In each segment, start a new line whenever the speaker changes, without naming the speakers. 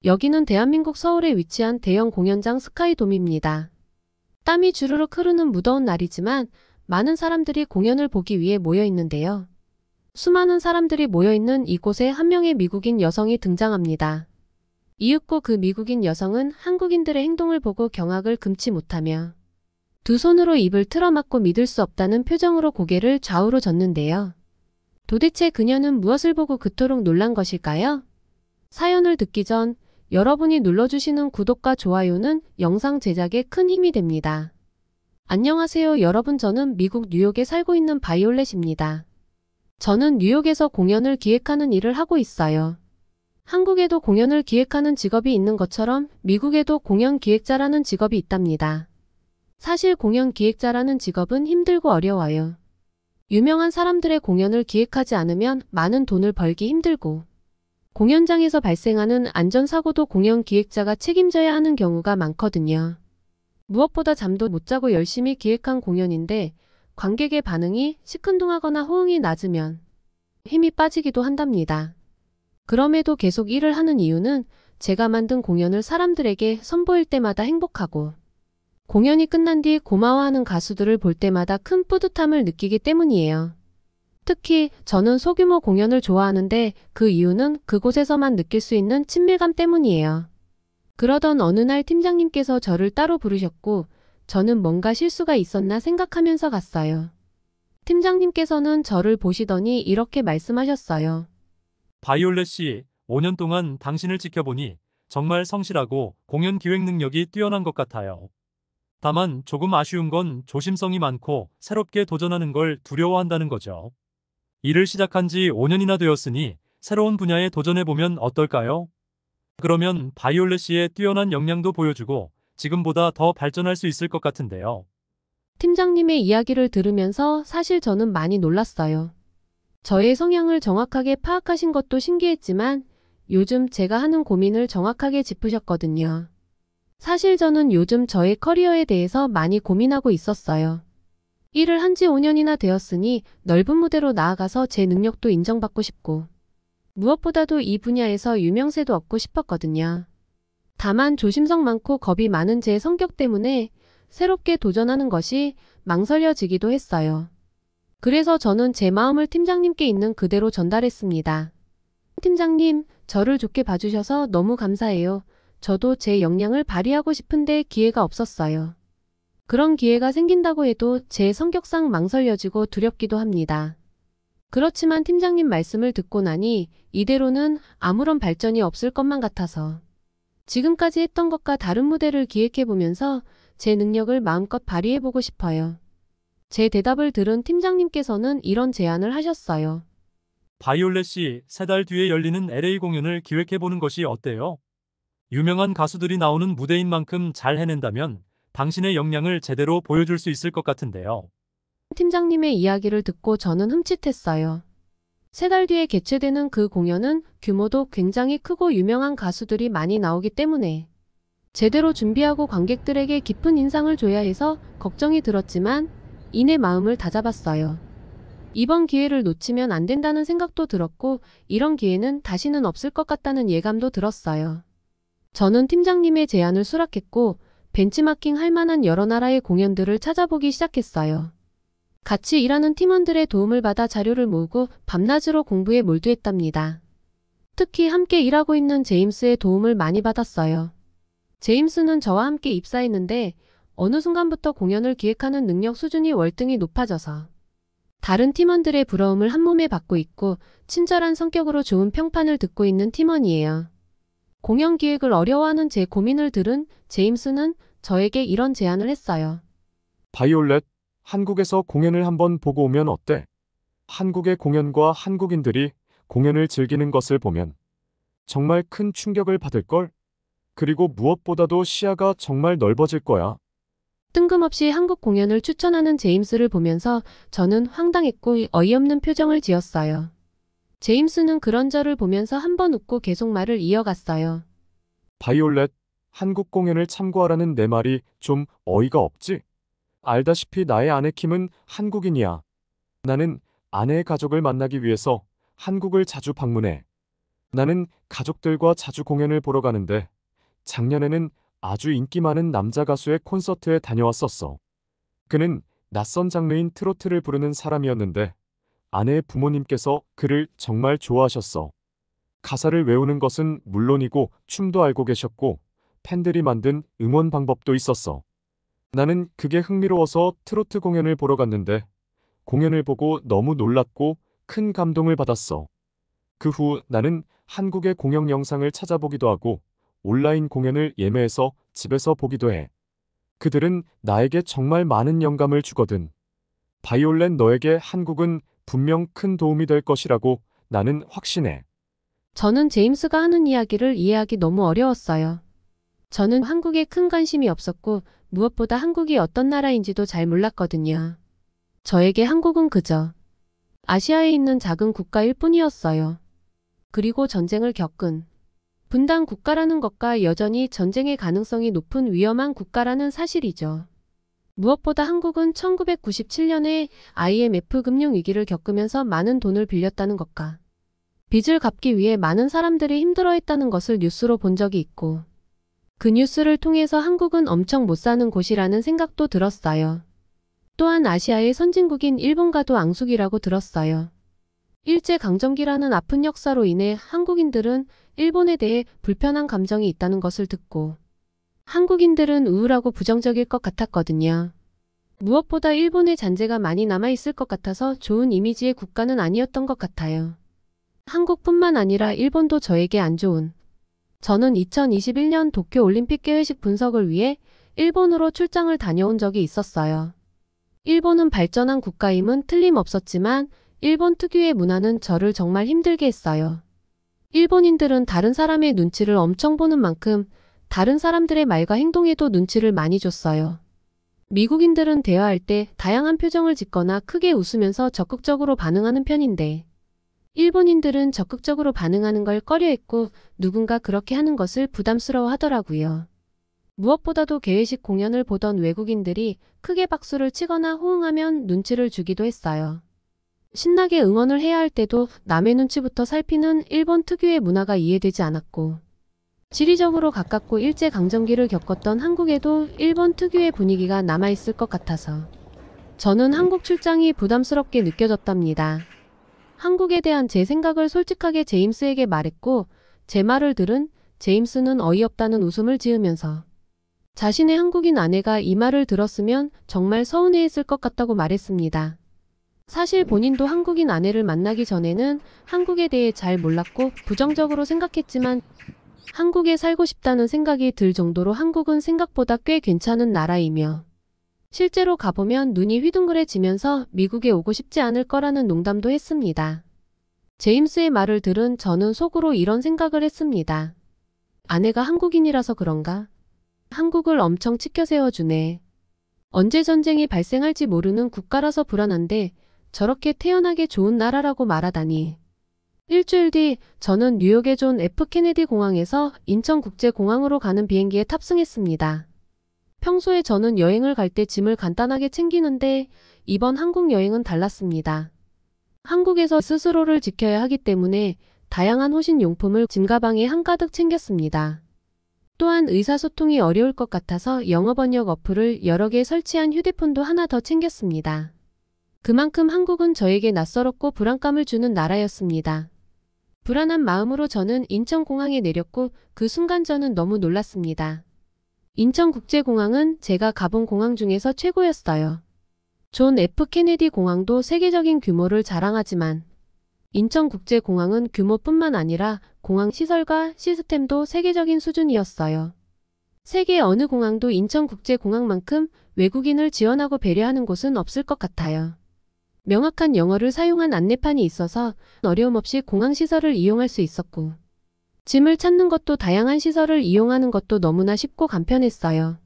여기는 대한민국 서울에 위치한 대형 공연장 스카이돔입니다. 땀이 주르륵 흐르는 무더운 날이지만 많은 사람들이 공연을 보기 위해 모여 있는데요. 수많은 사람들이 모여있는 이곳에 한 명의 미국인 여성이 등장합니다. 이윽고 그 미국인 여성은 한국인들의 행동을 보고 경악을 금치 못하며 두 손으로 입을 틀어막고 믿을 수 없다는 표정으로 고개를 좌우로 젓는데요. 도대체 그녀는 무엇을 보고 그토록 놀란 것일까요? 사연을 듣기 전 여러분이 눌러주시는 구독과 좋아요는 영상 제작에 큰 힘이 됩니다. 안녕하세요 여러분, 저는 미국 뉴욕에 살고 있는 바이올렛입니다. 저는 뉴욕에서 공연을 기획하는 일을 하고 있어요. 한국에도 공연을 기획하는 직업이 있는 것처럼 미국에도 공연 기획자라는 직업이 있답니다. 사실 공연 기획자라는 직업은 힘들고 어려워요. 유명한 사람들의 공연을 기획하지 않으면 많은 돈을 벌기 힘들고 공연장에서 발생하는 안전사고도 공연 기획자가 책임져야 하는 경우가 많거든요. 무엇보다 잠도 못 자고 열심히 기획한 공연인데 관객의 반응이 시큰둥하거나 호응이 낮으면 힘이 빠지기도 한답니다. 그럼에도 계속 일을 하는 이유는 제가 만든 공연을 사람들에게 선보일 때마다 행복하고 공연이 끝난 뒤 고마워하는 가수들을 볼 때마다 큰 뿌듯함을 느끼기 때문이에요. 특히 저는 소규모 공연을 좋아하는데 그 이유는 그곳에서만 느낄 수 있는 친밀감 때문이에요. 그러던 어느 날 팀장님께서 저를 따로 부르셨고 저는 뭔가 실수가 있었나 생각하면서 갔어요. 팀장님께서는 저를 보시더니 이렇게 말씀하셨어요.
바이올렛 씨, 5년 동안 당신을 지켜보니 정말 성실하고 공연 기획 능력이 뛰어난 것 같아요. 다만 조금 아쉬운 건 조심성이 많고 새롭게 도전하는 걸 두려워한다는 거죠. 일을 시작한 지 5년이나 되었으니 새로운 분야에 도전해보면 어떨까요? 그러면 바이올렛 씨의 뛰어난 역량도 보여주고 지금보다 더 발전할 수 있을 것 같은데요.
팀장님의 이야기를 들으면서 사실 저는 많이 놀랐어요. 저의 성향을 정확하게 파악하신 것도 신기했지만 요즘 제가 하는 고민을 정확하게 짚으셨거든요. 사실 저는 요즘 저의 커리어에 대해서 많이 고민하고 있었어요. 일을 한 지 5년이나 되었으니 넓은 무대로 나아가서 제 능력도 인정받고 싶고 무엇보다도 이 분야에서 유명세도 얻고 싶었거든요. 다만 조심성 많고 겁이 많은 제 성격 때문에 새롭게 도전하는 것이 망설여지기도 했어요. 그래서 저는 제 마음을 팀장님께 있는 그대로 전달했습니다. 팀장님, 저를 좋게 봐주셔서 너무 감사해요. 저도 제 역량을 발휘하고 싶은데 기회가 없었어요. 그런 기회가 생긴다고 해도 제 성격상 망설여지고 두렵기도 합니다. 그렇지만 팀장님 말씀을 듣고 나니 이대로는 아무런 발전이 없을 것만 같아서 지금까지 했던 것과 다른 무대를 기획해보면서 제 능력을 마음껏 발휘해보고 싶어요. 제 대답을 들은 팀장님께서는 이런 제안을 하셨어요.
바이올렛 씨, 3달 뒤에 열리는 LA 공연을 기획해보는 것이 어때요? 유명한 가수들이 나오는 무대인 만큼 잘 해낸다면 당신의 역량을 제대로 보여줄 수 있을 것 같은데요.
팀장님의 이야기를 듣고 저는 흠칫했어요. 3달 뒤에 개최되는 그 공연은 규모도 굉장히 크고 유명한 가수들이 많이 나오기 때문에 제대로 준비하고 관객들에게 깊은 인상을 줘야 해서 걱정이 들었지만 이내 마음을 다잡았어요. 이번 기회를 놓치면 안 된다는 생각도 들었고 이런 기회는 다시는 없을 것 같다는 예감도 들었어요. 저는 팀장님의 제안을 수락했고 벤치마킹 할 만한 여러 나라의 공연들을 찾아보기 시작했어요. 같이 일하는 팀원들의 도움을 받아 자료를 모으고 밤낮으로 공부에 몰두했답니다. 특히 함께 일하고 있는 제임스의 도움을 많이 받았어요. 제임스는 저와 함께 입사했는데 어느 순간부터 공연을 기획하는 능력 수준이 월등히 높아져서 다른 팀원들의 부러움을 한몸에 받고 있고 친절한 성격으로 좋은 평판을 듣고 있는 팀원이에요. 공연 기획을 어려워하는 제 고민을 들은 제임스는 저에게 이런 제안을 했어요.
바이올렛, 한국에서 공연을 한번 보고 오면 어때? 한국의 공연과 한국인들이 공연을 즐기는 것을 보면 정말 큰 충격을 받을걸? 그리고 무엇보다도 시야가 정말 넓어질 거야.
뜬금없이 한국 공연을 추천하는 제임스를 보면서 저는 황당했고 어이없는 표정을 지었어요. 제임스는 그런 저를 보면서 한번 웃고 계속 말을 이어갔어요.
바이올렛, 한국 공연을 참고하라는 내 말이 좀 어이가 없지? 알다시피 나의 아내 킴은 한국인이야. 나는 아내의 가족을 만나기 위해서 한국을 자주 방문해. 나는 가족들과 자주 공연을 보러 가는데 작년에는 아주 인기 많은 남자 가수의 콘서트에 다녀왔었어. 그는 낯선 장르인 트로트를 부르는 사람이었는데 아내의 부모님께서 그를 정말 좋아하셨어. 가사를 외우는 것은 물론이고 춤도 알고 계셨고 팬들이 만든 응원 방법도 있었어. 나는 그게 흥미로워서 트로트 공연을 보러 갔는데 공연을 보고 너무 놀랐고 큰 감동을 받았어. 그 후 나는 한국의 공연 영상을 찾아보기도 하고 온라인 공연을 예매해서 집에서 보기도 해. 그들은 나에게 정말 많은 영감을 주거든. 바이올렛 너에게 한국은 분명 큰 도움이 될 것이라고 나는 확신해.
저는 제임스가 하는 이야기를 이해하기 너무 어려웠어요. 저는 한국에 큰 관심이 없었고 무엇보다 한국이 어떤 나라인지도 잘 몰랐거든요. 저에게 한국은 그저 아시아에 있는 작은 국가일 뿐이었어요. 그리고 전쟁을 겪은 분단 국가라는 것과 여전히 전쟁의 가능성이 높은 위험한 국가라는 사실이죠. 무엇보다 한국은 1997년에 IMF 금융위기를 겪으면서 많은 돈을 빌렸다는 것과 빚을 갚기 위해 많은 사람들이 힘들어했다는 것을 뉴스로 본 적이 있고 그 뉴스를 통해서 한국은 엄청 못 사는 곳이라는 생각도 들었어요. 또한 아시아의 선진국인 일본과도 앙숙이라고 들었어요. 일제강점기라는 아픈 역사로 인해 한국인들은 일본에 대해 불편한 감정이 있다는 것을 듣고 한국인들은 우울하고 부정적일 것 같았거든요. 무엇보다 일본의 잔재가 많이 남아있을 것 같아서 좋은 이미지의 국가는 아니었던 것 같아요. 한국뿐만 아니라 일본도 저에게 안 좋은. 저는 2021년 도쿄올림픽 개회식 분석을 위해 일본으로 출장을 다녀온 적이 있었어요. 일본은 발전한 국가임은 틀림없었지만 일본 특유의 문화는 저를 정말 힘들게 했어요. 일본인들은 다른 사람의 눈치를 엄청 보는 만큼 다른 사람들의 말과 행동에도 눈치를 많이 줬어요. 미국인들은 대화할 때 다양한 표정을 짓거나 크게 웃으면서 적극적으로 반응하는 편인데 일본인들은 적극적으로 반응하는 걸 꺼려했고 누군가 그렇게 하는 것을 부담스러워 하더라고요. 무엇보다도 개회식 공연을 보던 외국인들이 크게 박수를 치거나 호응하면 눈치를 주기도 했어요. 신나게 응원을 해야 할 때도 남의 눈치부터 살피는 일본 특유의 문화가 이해되지 않았고 지리적으로 가깝고 일제강점기를 겪었던 한국에도 일본 특유의 분위기가 남아있을 것 같아서 저는 한국 출장이 부담스럽게 느껴졌답니다. 한국에 대한 제 생각을 솔직하게 제임스에게 말했고 제 말을 들은 제임스는 어이없다는 웃음을 지으면서 자신의 한국인 아내가 이 말을 들었으면 정말 서운해했을 것 같다고 말했습니다. 사실 본인도 한국인 아내를 만나기 전에는 한국에 대해 잘 몰랐고 부정적으로 생각했지만 한국에 살고 싶다는 생각이 들 정도로 한국은 생각보다 꽤 괜찮은 나라이며 실제로 가보면 눈이 휘둥그레지면서 미국에 오고 싶지 않을 거라는 농담도 했습니다. 제임스의 말을 들은 저는 속으로 이런 생각을 했습니다. 아내가 한국인이라서 그런가? 한국을 엄청 치켜 세워주네. 언제 전쟁이 발생할지 모르는 국가라서 불안한데 저렇게 태연하게 좋은 나라라고 말하다니. 일주일 뒤 저는 뉴욕의 존 F 케네디 공항에서 인천국제공항으로 가는 비행기에 탑승했습니다. 평소에 저는 여행을 갈 때 짐을 간단하게 챙기는데 이번 한국 여행은 달랐습니다. 한국에서 스스로를 지켜야 하기 때문에 다양한 호신 용품을 짐가방에 한가득 챙겼습니다. 또한 의사소통이 어려울 것 같아서 영어 번역 어플을 여러 개 설치한 휴대폰도 하나 더 챙겼습니다. 그만큼 한국은 저에게 낯설었고 불안감을 주는 나라였습니다. 불안한 마음으로 저는 인천공항에 내렸고 그 순간 저는 너무 놀랐습니다. 인천국제공항은 제가 가본 공항 중에서 최고였어요. 존 F 케네디 공항도 세계적인 규모를 자랑하지만 인천국제공항은 규모뿐만 아니라 공항 시설과 시스템도 세계적인 수준이었어요. 세계 어느 공항도 인천국제공항만큼 외국인을 지원하고 배려하는 곳은 없을 것 같아요. 명확한 영어를 사용한 안내판이 있어서 어려움 없이 공항 시설을 이용할 수 있었고 짐을 찾는 것도 다양한 시설을 이용하는 것도 너무나 쉽고 간편했어요.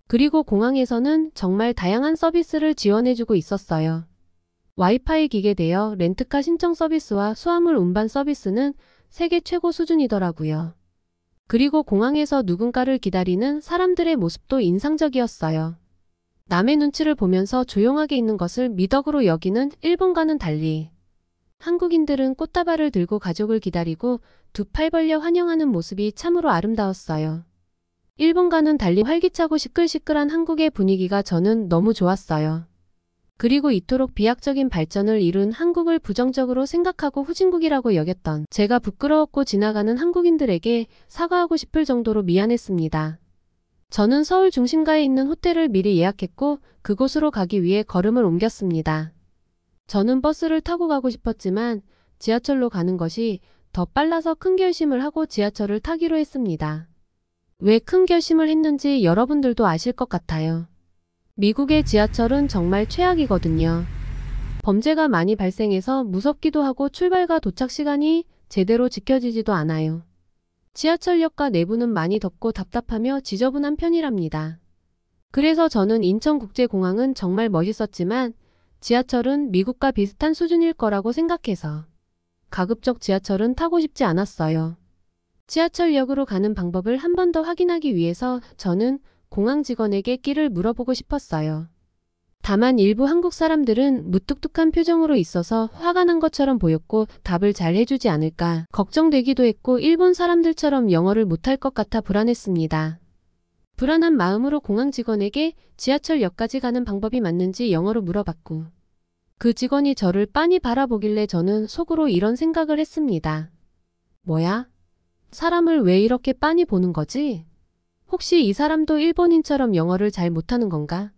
그리고 공항에서는 정말 다양한 서비스를 지원해주고 있었어요. 와이파이 기계 대여, 렌트카 신청 서비스와 수화물 운반 서비스는 세계 최고 수준이더라고요. 그리고 공항에서 누군가를 기다리는 사람들의 모습도 인상적이었어요. 남의 눈치를 보면서 조용하게 있는 것을 미덕으로 여기는 일본과는 달리 한국인들은 꽃다발을 들고 가족을 기다리고 두 팔 벌려 환영하는 모습이 참으로 아름다웠어요. 일본과는 달리 활기차고 시끌시끌한 한국의 분위기가 저는 너무 좋았어요. 그리고 이토록 비약적인 발전을 이룬 한국을 부정적으로 생각하고 후진국이라고 여겼던 제가 부끄러웠고 지나가는 한국인들에게 사과하고 싶을 정도로 미안했습니다. 저는 서울 중심가에 있는 호텔을 미리 예약했고 그곳으로 가기 위해 걸음을 옮겼습니다. 저는 버스를 타고 가고 싶었지만 지하철로 가는 것이 더 빨라서 큰 결심을 하고 지하철을 타기로 했습니다. 왜 큰 결심을 했는지 여러분들도 아실 것 같아요. 미국의 지하철은 정말 최악이거든요. 범죄가 많이 발생해서 무섭기도 하고 출발과 도착 시간이 제대로 지켜지지도 않아요. 지하철역과 내부는 많이 덥고 답답하며 지저분한 편이랍니다. 그래서 저는 인천국제공항은 정말 멋있었지만 지하철은 미국과 비슷한 수준일 거라고 생각해서 가급적 지하철은 타고 싶지 않았어요. 지하철역으로 가는 방법을 한 번 더 확인하기 위해서 저는 공항 직원에게 길을 물어보고 싶었어요. 다만 일부 한국 사람들은 무뚝뚝한 표정으로 있어서 화가 난 것처럼 보였고 답을 잘 해주지 않을까 걱정되기도 했고 일본 사람들처럼 영어를 못할 것 같아 불안했습니다. 불안한 마음으로 공항 직원에게 지하철역까지 가는 방법이 맞는지 영어로 물어봤고 그 직원이 저를 빤히 바라보길래 저는 속으로 이런 생각을 했습니다. 뭐야? 사람을 왜 이렇게 빤히 보는 거지? 혹시 이 사람도 일본인처럼 영어를 잘 못하는 건가?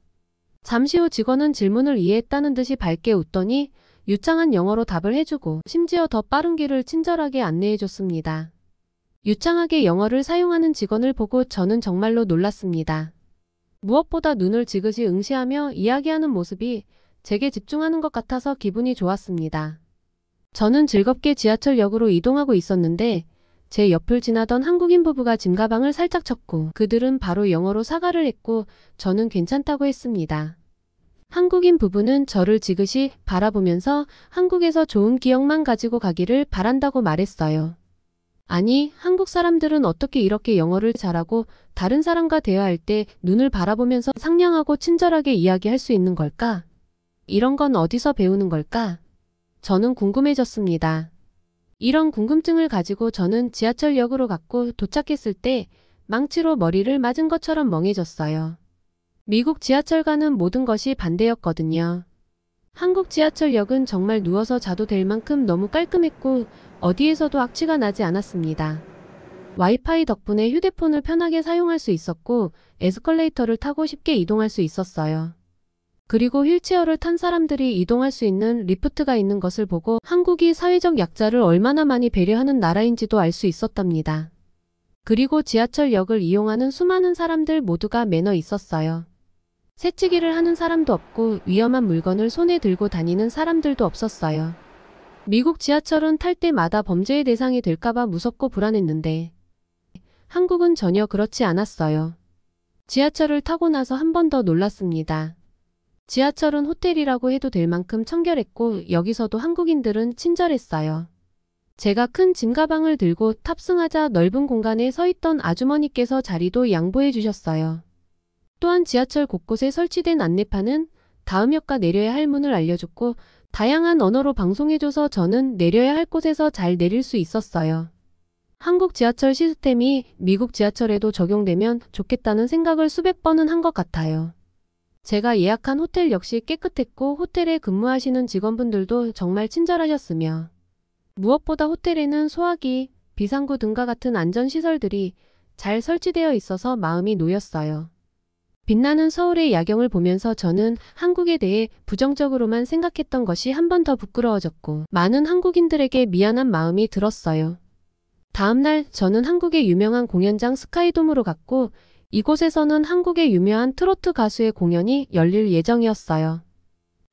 잠시 후 직원은 질문을 이해했다는 듯이 밝게 웃더니 유창한 영어로 답을 해주고 심지어 더 빠른 길을 친절하게 안내해줬습니다. 유창하게 영어를 사용하는 직원을 보고 저는 정말로 놀랐습니다. 무엇보다 눈을 지그시 응시하며 이야기하는 모습이 제게 집중하는 것 같아서 기분이 좋았습니다. 저는 즐겁게 지하철역으로 이동하고 있었는데 제 옆을 지나던 한국인 부부가 짐가방을 살짝 쳤고 그들은 바로 영어로 사과를 했고 저는 괜찮다고 했습니다. 한국인 부부는 저를 지그시 바라보면서 한국에서 좋은 기억만 가지고 가기를 바란다고 말했어요. 아니, 한국 사람들은 어떻게 이렇게 영어를 잘하고 다른 사람과 대화할 때 눈을 바라보면서 상냥하고 친절하게 이야기할 수 있는 걸까? 이런 건 어디서 배우는 걸까? 저는 궁금해졌습니다. 이런 궁금증을 가지고 저는 지하철역으로 갔고 도착했을 때 망치로 머리를 맞은 것처럼 멍해졌어요. 미국 지하철과는 모든 것이 반대였거든요. 한국 지하철역은 정말 누워서 자도 될 만큼 너무 깔끔했고 어디에서도 악취가 나지 않았습니다. 와이파이 덕분에 휴대폰을 편하게 사용할 수 있었고 에스컬레이터를 타고 쉽게 이동할 수 있었어요. 그리고 휠체어를 탄 사람들이 이동할 수 있는 리프트가 있는 것을 보고 한국이 사회적 약자를 얼마나 많이 배려하는 나라인지도 알 수 있었답니다. 그리고 지하철역을 이용하는 수많은 사람들 모두가 매너 있었어요. 새치기를 하는 사람도 없고 위험한 물건을 손에 들고 다니는 사람들도 없었어요. 미국 지하철은 탈 때마다 범죄의 대상이 될까봐 무섭고 불안했는데 한국은 전혀 그렇지 않았어요. 지하철을 타고 나서 한 번 더 놀랐습니다. 지하철은 호텔이라고 해도 될 만큼 청결했고 여기서도 한국인들은 친절했어요. 제가 큰 짐가방을 들고 탑승하자 넓은 공간에 서 있던 아주머니께서 자리도 양보해 주셨어요. 또한 지하철 곳곳에 설치된 안내판은 다음 역과 내려야 할 문을 알려줬고 다양한 언어로 방송해줘서 저는 내려야 할 곳에서 잘 내릴 수 있었어요. 한국 지하철 시스템이 미국 지하철에도 적용되면 좋겠다는 생각을 수백 번은 한 것 같아요. 제가 예약한 호텔 역시 깨끗했고 호텔에 근무하시는 직원분들도 정말 친절하셨으며 무엇보다 호텔에는 소화기, 비상구 등과 같은 안전시설들이 잘 설치되어 있어서 마음이 놓였어요. 빛나는 서울의 야경을 보면서 저는 한국에 대해 부정적으로만 생각했던 것이 한 번 더 부끄러워졌고 많은 한국인들에게 미안한 마음이 들었어요. 다음날 저는 한국의 유명한 공연장 스카이돔으로 갔고 이곳에서는 한국의 유명한 트로트 가수의 공연이 열릴 예정이었어요.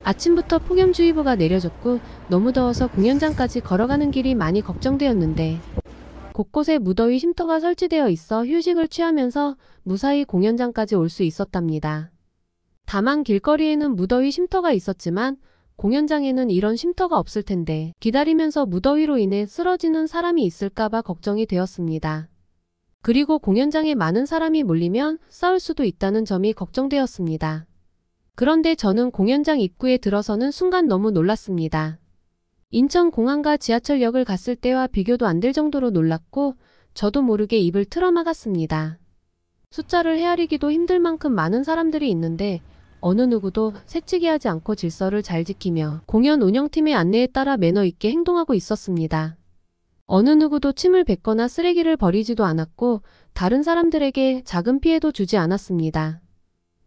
아침부터 폭염주의보가 내려졌고 너무 더워서 공연장까지 걸어가는 길이 많이 걱정되었는데 곳곳에 무더위 쉼터가 설치되어 있어 휴식을 취하면서 무사히 공연장까지 올 수 있었답니다. 다만 길거리에는 무더위 쉼터가 있었지만 공연장에는 이런 쉼터가 없을 텐데 기다리면서 무더위로 인해 쓰러지는 사람이 있을까봐 걱정이 되었습니다. 그리고 공연장에 많은 사람이 몰리면 싸울 수도 있다는 점이 걱정되었습니다. 그런데 저는 공연장 입구에 들어서는 순간 너무 놀랐습니다. 인천공항과 지하철역을 갔을 때와 비교도 안 될 정도로 놀랐고 저도 모르게 입을 틀어막았습니다. 숫자를 헤아리기도 힘들 만큼 많은 사람들이 있는데 어느 누구도 새치기하지 않고 질서를 잘 지키며 공연 운영팀의 안내에 따라 매너 있게 행동하고 있었습니다. 어느 누구도 침을 뱉거나 쓰레기를 버리지도 않았고 다른 사람들에게 작은 피해도 주지 않았습니다.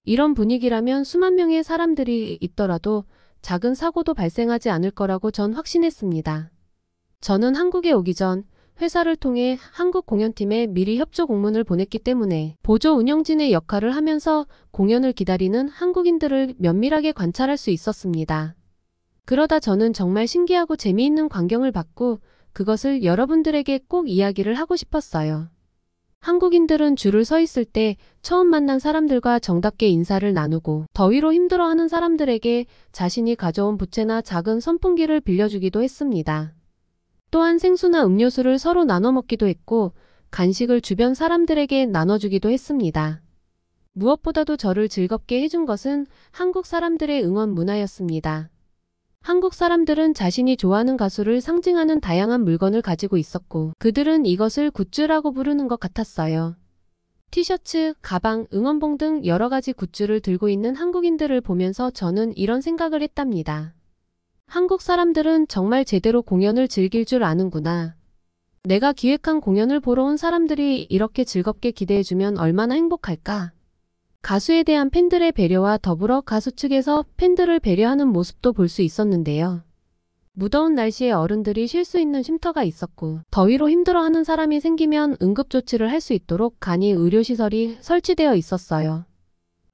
이런 분위기라면 수만 명의 사람들이 있더라도 작은 사고도 발생하지 않을 거라고 전 확신했습니다. 저는 한국에 오기 전 회사를 통해 한국 공연팀에 미리 협조 공문을 보냈기 때문에 보조 운영진의 역할을 하면서 공연을 기다리는 한국인들을 면밀하게 관찰할 수 있었습니다. 그러다 저는 정말 신기하고 재미있는 광경을 봤고 그것을 여러분들에게 꼭 이야기를 하고 싶었어요. 한국인들은 줄을 서 있을 때 처음 만난 사람들과 정답게 인사를 나누고 더위로 힘들어하는 사람들에게 자신이 가져온 부채나 작은 선풍기를 빌려주기도 했습니다. 또한 생수나 음료수를 서로 나눠 먹기도 했고 간식을 주변 사람들에게 나눠주기도 했습니다. 무엇보다도 저를 즐겁게 해준 것은 한국 사람들의 응원 문화였습니다. 한국 사람들은 자신이 좋아하는 가수를 상징하는 다양한 물건을 가지고 있었고 그들은 이것을 굿즈라고 부르는 것 같았어요. 티셔츠, 가방, 응원봉 등 여러 가지 굿즈를 들고 있는 한국인들을 보면서 저는 이런 생각을 했답니다. 한국 사람들은 정말 제대로 공연을 즐길 줄 아는구나. 내가 기획한 공연을 보러 온 사람들이 이렇게 즐겁게 기대해주면 얼마나 행복할까? 가수에 대한 팬들의 배려와 더불어 가수 측에서 팬들을 배려하는 모습도 볼 수 있었는데요. 무더운 날씨에 어른들이 쉴 수 있는 쉼터가 있었고 더위로 힘들어하는 사람이 생기면 응급조치를 할 수 있도록 간이 의료시설이 설치되어 있었어요.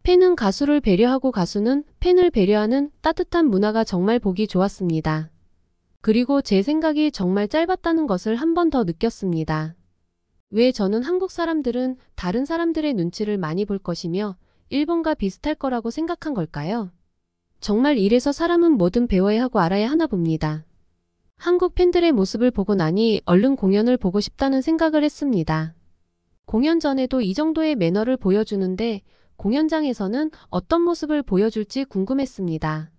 팬은 가수를 배려하고 가수는 팬을 배려하는 따뜻한 문화가 정말 보기 좋았습니다. 그리고 제 생각이 정말 짧았다는 것을 한 번 더 느꼈습니다. 왜 저는 한국 사람들은 다른 사람들의 눈치를 많이 볼 것이며 일본과 비슷할 거라고 생각한 걸까요? 정말 이래서 사람은 뭐든 배워야 하고 알아야 하나 봅니다. 한국 팬들의 모습을 보고 나니 얼른 공연을 보고 싶다는 생각을 했습니다. 공연 전에도 이 정도의 매너를 보여주는데 공연장에서는 어떤 모습을 보여줄지 궁금했습니다.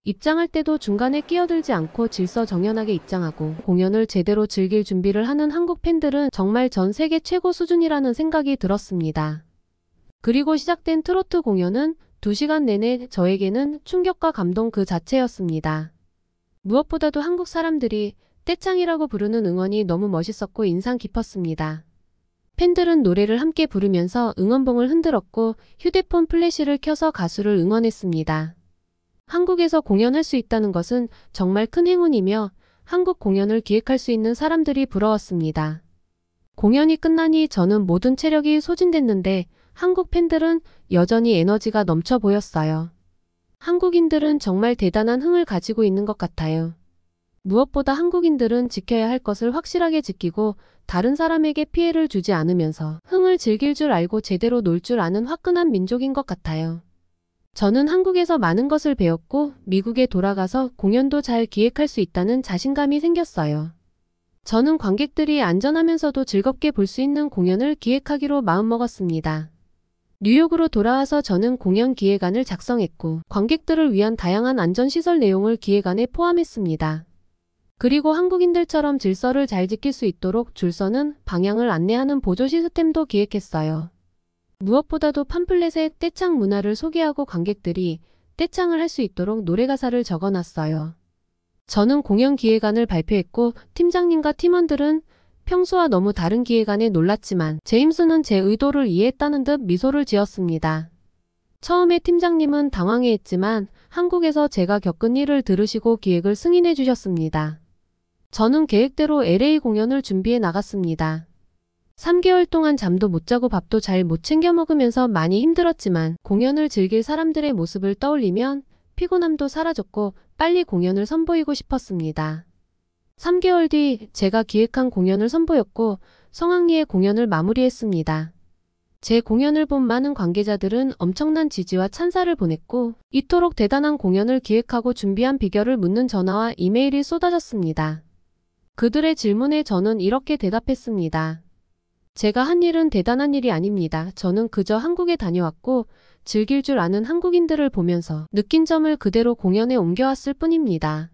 입장할 때도 중간에 끼어들지 않고 질서정연하게 입장하고 공연을 제대로 즐길 준비를 하는 한국 팬들은 정말 전 세계 최고 수준이라는 생각이 들었습니다. 그리고 시작된 트로트 공연은 2시간 내내 저에게는 충격과 감동 그 자체였습니다. 무엇보다도 한국 사람들이 떼창이라고 부르는 응원이 너무 멋있었고 인상 깊었습니다. 팬들은 노래를 함께 부르면서 응원봉을 흔들었고 휴대폰 플래시를 켜서 가수를 응원했습니다. 한국에서 공연할 수 있다는 것은 정말 큰 행운이며 한국 공연을 기획할 수 있는 사람들이 부러웠습니다. 공연이 끝나니 저는 모든 체력이 소진됐는데 한국 팬들은 여전히 에너지가 넘쳐 보였어요. 한국인들은 정말 대단한 흥을 가지고 있는 것 같아요. 무엇보다 한국인들은 지켜야 할 것을 확실하게 지키고 다른 사람에게 피해를 주지 않으면서 흥을 즐길 줄 알고 제대로 놀 줄 아는 화끈한 민족인 것 같아요. 저는 한국에서 많은 것을 배웠고 미국에 돌아가서 공연도 잘 기획할 수 있다는 자신감이 생겼어요. 저는 관객들이 안전하면서도 즐겁게 볼 수 있는 공연을 기획하기로 마음먹었습니다. 뉴욕으로 돌아와서 저는 공연 기획안을 작성했고 관객들을 위한 다양한 안전시설 내용을 기획안에 포함했습니다. 그리고 한국인들처럼 질서를 잘 지킬 수 있도록 줄 서는 방향을 안내하는 보조 시스템도 기획했어요. 무엇보다도 팜플렛에 떼창 문화를 소개하고 관객들이 떼창을 할 수 있도록 노래 가사를 적어놨어요. 저는 공연 기획안을 발표했고 팀장님과 팀원들은 평소와 너무 다른 기획안에 놀랐지만 제임스는 제 의도를 이해했다는 듯 미소를 지었습니다. 처음에 팀장님은 당황해했지만 한국에서 제가 겪은 일을 들으시고 기획을 승인해 주셨습니다. 저는 계획대로 LA 공연을 준비해 나갔습니다. 3개월 동안 잠도 못 자고 밥도 잘 못 챙겨 먹으면서 많이 힘들었지만 공연을 즐길 사람들의 모습을 떠올리면 피곤함도 사라졌고 빨리 공연을 선보이고 싶었습니다. 3개월 뒤 제가 기획한 공연을 선보였고 성황리에 공연을 마무리했습니다. 제 공연을 본 많은 관계자들은 엄청난 지지와 찬사를 보냈고 이토록 대단한 공연을 기획하고 준비한 비결을 묻는 전화와 이메일이 쏟아졌습니다. 그들의 질문에 저는 이렇게 대답했습니다. 제가 한 일은 대단한 일이 아닙니다. 저는 그저 한국에 다녀왔고 즐길 줄 아는 한국인들을 보면서 느낀 점을 그대로 공연에 옮겨왔을 뿐입니다.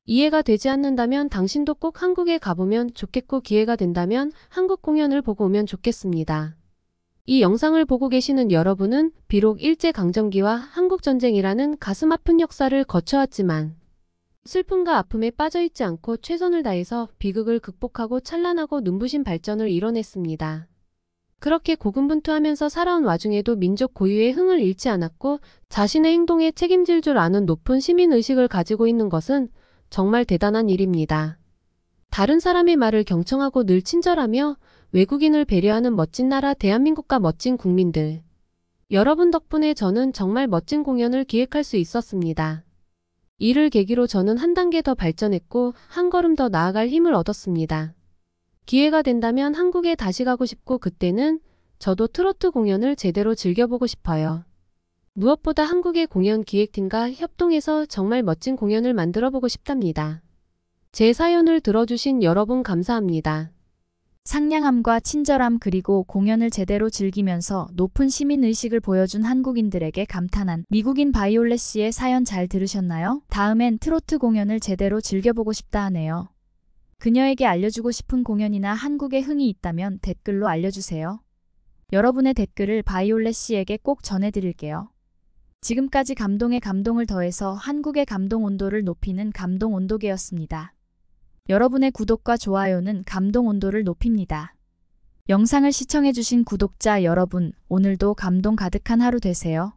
이해가 되지 않는다면 당신도 꼭 한국에 가보면 좋겠고 기회가 된다면 한국 공연을 보고 오면 좋겠습니다. 이 영상을 보고 계시는 여러분은 비록 일제강점기와 한국전쟁이라는 가슴 아픈 역사를 거쳐왔지만 슬픔과 아픔에 빠져있지 않고 최선을 다해서 비극을 극복하고 찬란하고 눈부신 발전을 이뤄냈습니다. 그렇게 고군분투하면서 살아온 와중에도 민족 고유의 흥을 잃지 않았고 자신의 행동에 책임질 줄 아는 높은 시민의식을 가지고 있는 것은 정말 대단한 일입니다. 다른 사람의 말을 경청하고 늘 친절하며 외국인을 배려하는 멋진 나라 대한민국과 멋진 국민들. 여러분 덕분에 저는 정말 멋진 공연을 기획할 수 있었습니다. 이를 계기로 저는 한 단계 더 발전했고 한 걸음 더 나아갈 힘을 얻었습니다. 기회가 된다면 한국에 다시 가고 싶고 그때는 저도 트로트 공연을 제대로 즐겨보고 싶어요. 무엇보다 한국의 공연 기획팀과 협동해서 정말 멋진 공연을 만들어보고 싶답니다. 제 사연을 들어주신 여러분 감사합니다.
상냥함과 친절함 그리고 공연을 제대로 즐기면서 높은 시민의식을 보여준 한국인들에게 감탄한 미국인 바이올렛 씨의 사연 잘 들으셨나요? 다음엔 트로트 공연을 제대로 즐겨보고 싶다 하네요. 그녀에게 알려주고 싶은 공연이나 한국의 흥이 있다면 댓글로 알려주세요. 여러분의 댓글을 바이올렛 씨에게 꼭 전해드릴게요. 지금까지 감동에 감동을 더해서 한국의 감동 온도를 높이는 감동 온도계였습니다. 여러분의 구독과 좋아요는 감동 온도를 높입니다. 영상을 시청해주신 구독자 여러분, 오늘도 감동 가득한 하루 되세요.